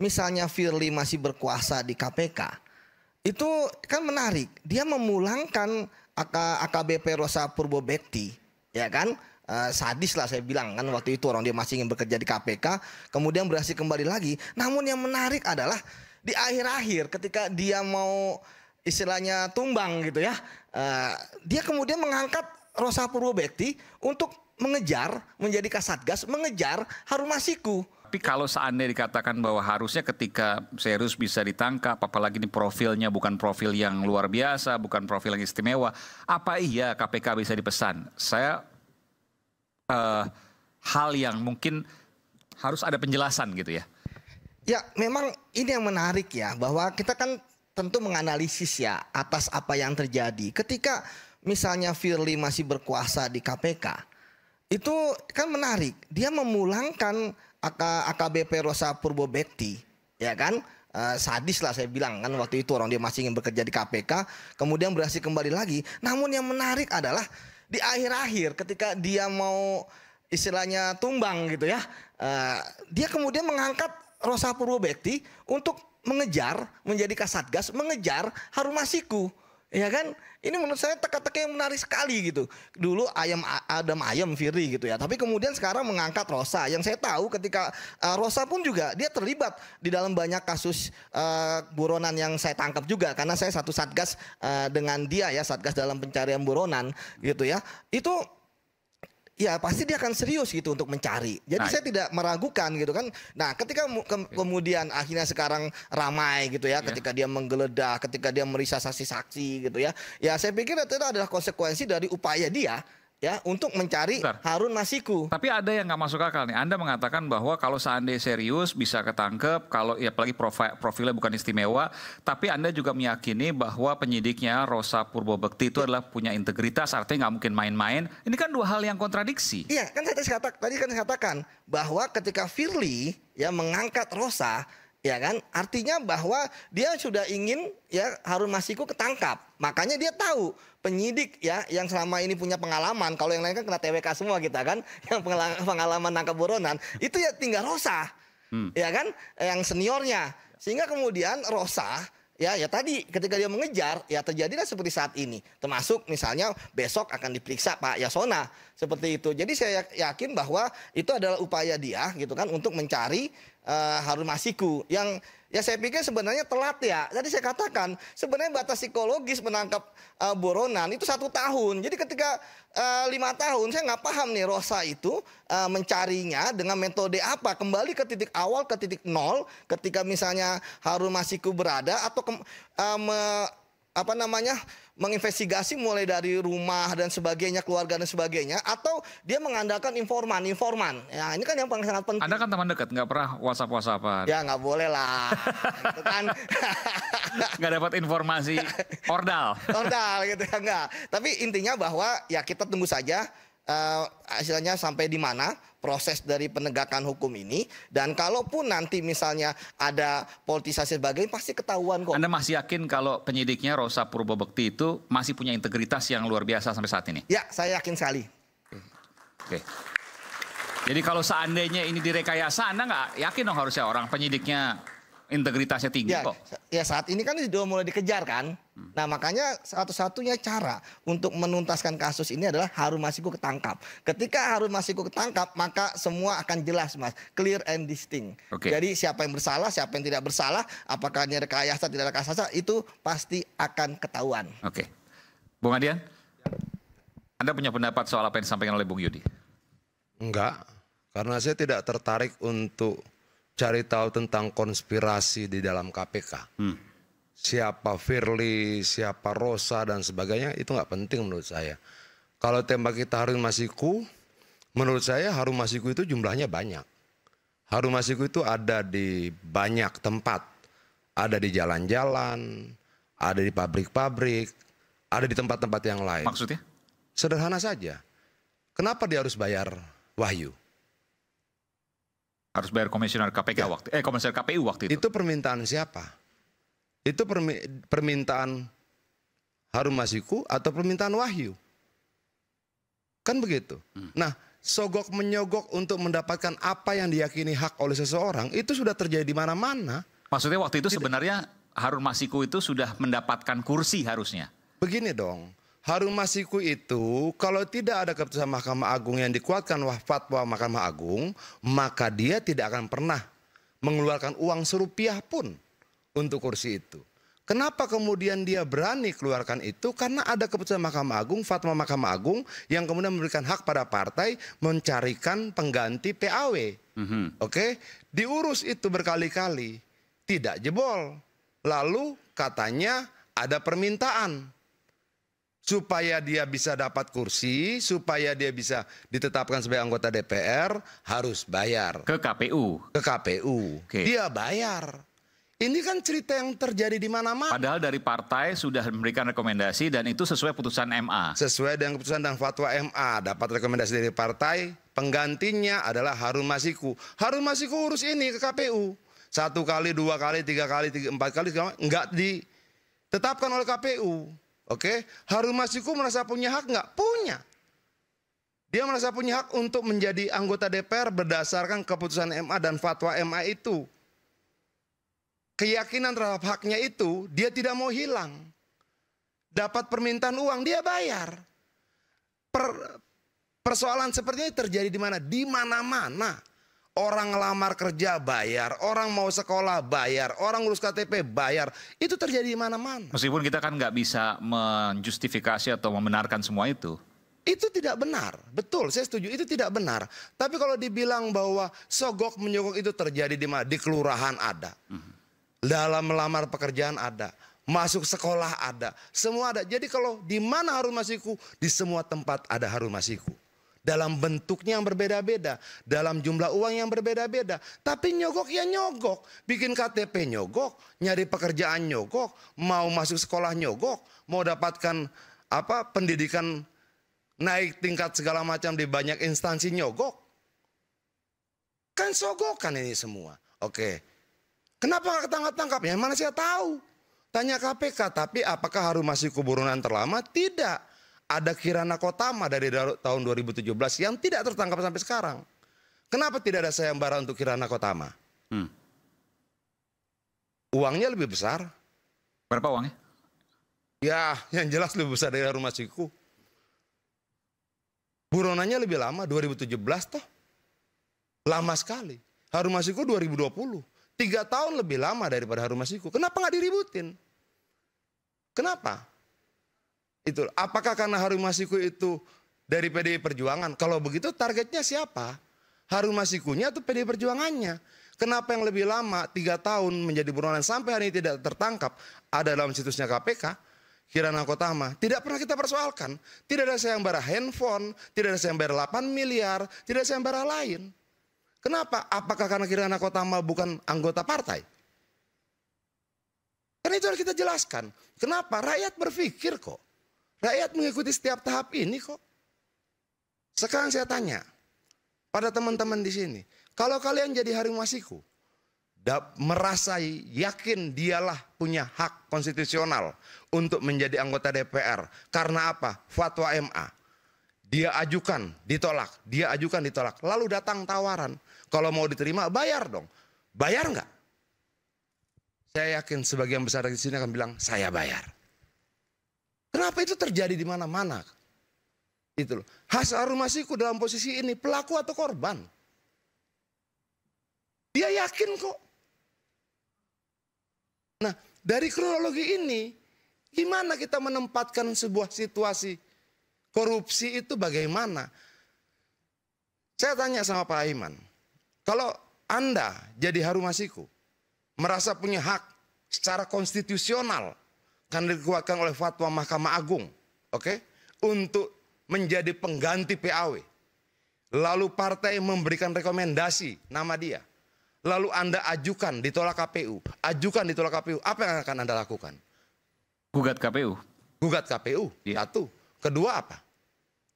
misalnya Firly masih berkuasa di KPK, itu kan menarik. Dia memulangkan AKBP Rosa Purbobekti, ya kan? Sadis lah saya bilang kan waktu itu, orang dia masih ingin bekerja di KPK, kemudian berhasil kembali lagi. Namun yang menarik adalah di akhir-akhir ketika dia mau istilahnya tumbang gitu ya, dia kemudian mengangkat Rosa Purbobekti untuk mengejar, menjadi Kasatgas, mengejar Harun Masiku. Tapi kalau seandainya dikatakan bahwa harusnya ketika Serius bisa ditangkap, apalagi ini profilnya bukan profil yang luar biasa, bukan profil yang istimewa, apa iya KPK bisa dipesan? Saya hal yang mungkin harus ada penjelasan gitu ya. Ya memang ini yang menarik ya, bahwa kita kan tentu menganalisis ya atas apa yang terjadi. Ketika misalnya Firly masih berkuasa di KPK, itu kan menarik. Dia memulangkan AKBP Rosa Purbobekti, ya kan? Sadis lah saya bilang kan waktu itu, orang dia masih ingin bekerja di KPK, kemudian berhasil kembali lagi. Namun yang menarik adalah di akhir-akhir ketika dia mau istilahnya tumbang gitu ya, dia kemudian mengangkat Rosa Purbobekti untuk mengejar, menjadi Kasatgas, mengejar Harun Masiku. Ya kan, ini menurut saya teka-teki yang menarik sekali gitu. Dulu ayam Firly gitu ya, tapi kemudian sekarang mengangkat Rosa. Yang saya tahu ketika Rosa pun juga dia terlibat di dalam banyak kasus buronan yang saya tangkap juga, karena saya satu satgas dengan dia ya, satgas dalam pencarian buronan gitu ya. Itu ya pasti dia akan serius gitu untuk mencari. Jadi saya tidak meragukan gitu kan. Nah ketika kemudian akhirnya sekarang ramai gitu ya, ketika dia menggeledah, ketika dia meriksa saksi-saksi gitu ya. Ya saya pikir itu adalah konsekuensi dari upaya dia ya untuk mencari Harun Masiku. Tapi ada yang nggak masuk akal nih. Anda mengatakan bahwa kalau seandainya Serius bisa ketangkep, kalau ya apalagi profilnya bukan istimewa, tapi Anda juga meyakini bahwa penyidiknya Rosa Purbobekti itu adalah punya integritas, artinya nggak mungkin main-main. Ini kan dua hal yang kontradiksi. Iya, kan tadi kan saya katakan bahwa ketika Firly ya mengangkat Rosa, ya kan, artinya bahwa dia sudah ingin ya Harun Masiku ketangkap. Makanya dia tahu penyidik ya yang selama ini punya pengalaman, kalau yang lain kan kena TWK semua kita kan, yang pengalaman nangkap buronan, itu ya tinggal Rosa. Ya kan, yang seniornya. Sehingga kemudian Rosa ya tadi ketika dia mengejar ya terjadilah seperti saat ini. Termasuk misalnya besok akan diperiksa Pak Yasona seperti itu. Jadi saya yakin bahwa itu adalah upaya dia gitu kan untuk mencari Harun Masiku yang ya saya pikir sebenarnya telat ya. Tadi saya katakan sebenarnya batas psikologis menangkap buronan itu 1 tahun. Jadi ketika 5 tahun saya nggak paham nih Rosa itu mencarinya dengan metode apa. Kembali ke titik awal, ke titik nol ketika misalnya Harun Masiku berada, atau menginvestigasi mulai dari rumah dan sebagainya, keluarga dan sebagainya, atau dia mengandalkan informan. Ya ini kan yang paling sangat penting. Anda kan teman dekat, nggak pernah WhatsApp-WhatsAppan. Ya nggak boleh lah, gitu kan. Nggak dapat informasi ordal gitu ya, enggak. Tapi intinya bahwa ya kita tunggu saja hasilnya sampai di mana proses dari penegakan hukum ini, dan kalaupun nanti misalnya ada politisasi sebagainya pasti ketahuan kok. Anda masih yakin kalau penyidiknya Rosa Purbobekti itu masih punya integritas yang luar biasa sampai saat ini? Ya, saya yakin sekali. Oke. Jadi kalau seandainya ini direkayasa, Anda nggak yakin dong harusnya orang penyidiknya integritasnya tinggi kok? Ya saat ini kan sudah mulai dikejar kan. Nah makanya satu-satunya cara untuk menuntaskan kasus ini adalah Harun Masiku ketangkap. Ketika Harun Masiku ketangkap, maka semua akan jelas Mas, clear and distinct. Jadi siapa yang bersalah, siapa yang tidak bersalah, apakah ini rekayasa, tidak rekayasa, itu pasti akan ketahuan. Oke. Bung Adian, Anda punya pendapat soal apa yang disampaikan oleh Bung Yudi? Enggak, karena saya tidak tertarik untuk cari tahu tentang konspirasi di dalam KPK. Siapa Firly, siapa Rosa dan sebagainya, itu nggak penting menurut saya. Kalau tembak kita Harun Masiku, menurut saya Harun Masiku itu jumlahnya banyak. Harun Masiku itu ada di banyak tempat. Ada di jalan-jalan, ada di pabrik-pabrik, ada di tempat-tempat yang lain. Maksudnya? Sederhana saja. Kenapa dia harus bayar Wahyu? Harus bayar komisioner KPK komisioner KPU waktu itu. Itu permintaan siapa? Itu permintaan Harun Masiku atau permintaan Wahyu? Kan begitu. Nah, sogok menyogok untuk mendapatkan apa yang diyakini hak oleh seseorang itu sudah terjadi di mana-mana. Maksudnya waktu itu sebenarnya Harun Masiku itu sudah mendapatkan kursi harusnya. Begini dong, Harun Masiku itu kalau tidak ada keputusan Mahkamah Agung yang dikuatkan fatwa Mahkamah Agung, maka dia tidak akan pernah mengeluarkan uang serupiah pun untuk kursi itu. Kenapa kemudian dia berani keluarkan itu? Karena ada keputusan Mahkamah Agung, fatwa Mahkamah Agung yang kemudian memberikan hak pada partai mencarikan pengganti PAW. Oke, diurus itu berkali-kali, tidak jebol. Lalu katanya ada permintaan supaya dia bisa dapat kursi, supaya dia bisa ditetapkan sebagai anggota DPR harus bayar Ke KPU. ke KPU. Oke. Dia bayar. Ini kan cerita yang terjadi di mana-mana. Padahal dari partai sudah memberikan rekomendasi dan itu sesuai putusan MA. Sesuai dengan keputusan dan fatwa MA, dapat rekomendasi dari partai, penggantinya adalah Harun Masiku. Harun Masiku urus ini ke KPU. 1 kali, 2 kali, 3 kali, 4 kali, enggak ditetapkan oleh KPU. Oke, Harun Masiku merasa punya hak enggak? Punya. Dia merasa punya hak untuk menjadi anggota DPR berdasarkan keputusan MA dan fatwa MA itu. Keyakinan terhadap haknya itu dia tidak mau hilang. Dapat permintaan uang dia bayar. Persoalan seperti ini terjadi di mana? Di mana-mana. Orang ngelamar kerja bayar, orang mau sekolah bayar, orang ngurus KTP bayar. Itu terjadi di mana-mana. Meskipun kita kan nggak bisa menjustifikasi atau membenarkan semua itu. Itu tidak benar, betul, saya setuju, itu tidak benar. Tapi kalau dibilang bahwa sogok menyogok itu terjadi di mana? Di kelurahan ada. Dalam melamar pekerjaan ada, masuk sekolah ada, semua ada. Jadi kalau di mana Harun Masiku, di semua tempat ada Harun Masiku. Dalam bentuknya yang berbeda-beda, dalam jumlah uang yang berbeda-beda. Tapi nyogok ya nyogok, bikin KTP nyogok, nyari pekerjaan nyogok, mau masuk sekolah nyogok, mau dapatkan pendidikan naik tingkat segala macam di banyak instansi nyogok. Kan sogokan ini semua. Oke. Kenapa nggak ketangkap-tangkap? Ya mana saya tahu. Tanya KPK, tapi apakah Harun Masiku buronan terlama? Tidak. Ada Kirana Kotama dari tahun 2017 yang tidak tertangkap sampai sekarang. Kenapa tidak ada sayembara untuk Kirana Kotama? Uangnya lebih besar. Berapa uangnya? Ya, yang jelas lebih besar dari Harun Masiku. Buronannya lebih lama, 2017 toh. Lama sekali. Harun Masiku 2020. 3 tahun lebih lama daripada Harun Masiku. Kenapa nggak diributin? Kenapa? Itu. Apakah karena Harun Masiku itu dari PDI Perjuangan? Kalau begitu targetnya siapa? Harun Masikunya atau PDI Perjuangannya? Kenapa yang lebih lama 3 tahun menjadi buronan sampai hari ini tidak tertangkap? Ada dalam situsnya KPK, Kirana Kotama. Tidak pernah kita persoalkan. Tidak ada sayembara handphone, tidak ada sayembara 8 miliar, tidak ada sayembara lain. Kenapa? Apakah karena Kirana Kotama bukan anggota partai? Karena itu harus kita jelaskan. Kenapa? Rakyat berpikir kok. Rakyat mengikuti setiap tahap ini kok. Sekarang saya tanya pada teman-teman di sini. Kalau kalian jadi Harun Masiku, merasa yakin dialah punya hak konstitusional untuk menjadi anggota DPR. Karena apa? Fatwa MA. Dia ajukan, ditolak. Dia ajukan, ditolak. Lalu datang tawaran. Kalau mau diterima, bayar dong. Bayar nggak? Saya yakin sebagian besar di sini akan bilang, saya bayar. Kenapa itu terjadi di mana-mana? Itu loh. Harun Masiku dalam posisi ini pelaku atau korban? Dia yakin kok. Nah, dari kronologi ini, gimana kita menempatkan sebuah situasi korupsi itu bagaimana? Saya tanya sama Pak Aiman, kalau Anda jadi Harun Masiku, merasa punya hak secara konstitusional, kan dikuatkan oleh fatwa Mahkamah Agung, oke, untuk menjadi pengganti PAW. Lalu partai memberikan rekomendasi nama dia. Lalu Anda ajukan, ditolak KPU. Ajukan, ditolak KPU. Apa yang akan Anda lakukan? Gugat KPU. Gugat KPU, satu. Kedua apa?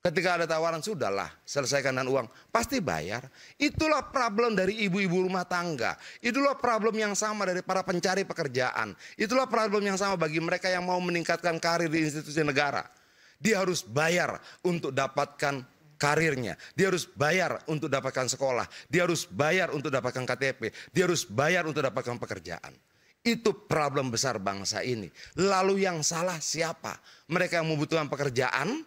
Ketika ada tawaran, sudahlah, selesaikan dengan uang. Pasti bayar. Itulah problem dari ibu-ibu rumah tangga. Itulah problem yang sama dari para pencari pekerjaan. Itulah problem yang sama bagi mereka yang mau meningkatkan karir di institusi negara. Dia harus bayar untuk dapatkan karirnya. Dia harus bayar untuk dapatkan sekolah. Dia harus bayar untuk dapatkan KTP. Dia harus bayar untuk dapatkan pekerjaan. Itu problem besar bangsa ini. Lalu yang salah siapa? Mereka yang membutuhkan pekerjaan,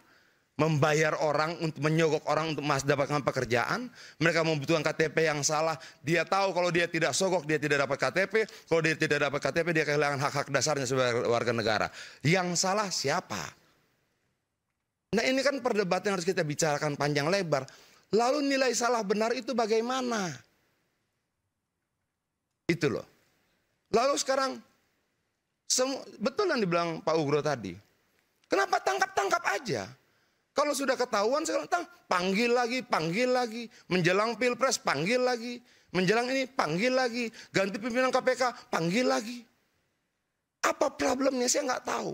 membayar orang, untuk menyogok orang untuk dapatkan pekerjaan. Mereka membutuhkan KTP yang salah. Dia tahu kalau dia tidak sogok, dia tidak dapat KTP. Kalau dia tidak dapat KTP, dia kehilangan hak-hak dasarnya sebagai warga negara. Yang salah siapa? Nah ini kan perdebatan yang harus kita bicarakan panjang lebar. Lalu nilai salah benar itu bagaimana? Itu loh. Lalu sekarang, betul yang dibilang Pak Ugro tadi. Kenapa tangkap-tangkap aja? Kalau sudah ketahuan sekarang panggil lagi, menjelang pilpres panggil lagi, menjelang ini panggil lagi, ganti pimpinan KPK panggil lagi. Apa problemnya saya nggak tahu.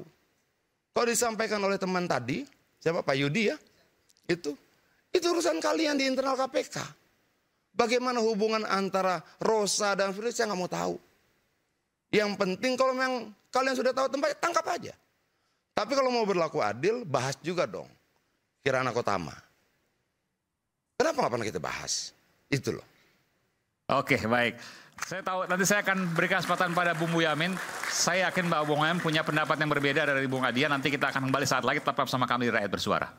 Kalau disampaikan oleh teman tadi, siapa Pak Yudi ya, itu urusan kalian di internal KPK. Bagaimana hubungan antara Rosa dan Firly saya nggak mau tahu. Yang penting kalau memang kalian sudah tahu tempatnya tangkap aja. Tapi kalau mau berlaku adil bahas juga dong. Kirana Kotama. Kenapa nggak pernah kita bahas? Itu loh. Oke, baik. Saya tahu nanti saya akan berikan kesempatan pada Bung Boyamin. Saya yakin Mbak Bung Boyamin punya pendapat yang berbeda dari Bung Adian. Nanti kita akan kembali saat lagi tetap bersama kami di Rakyat Bersuara.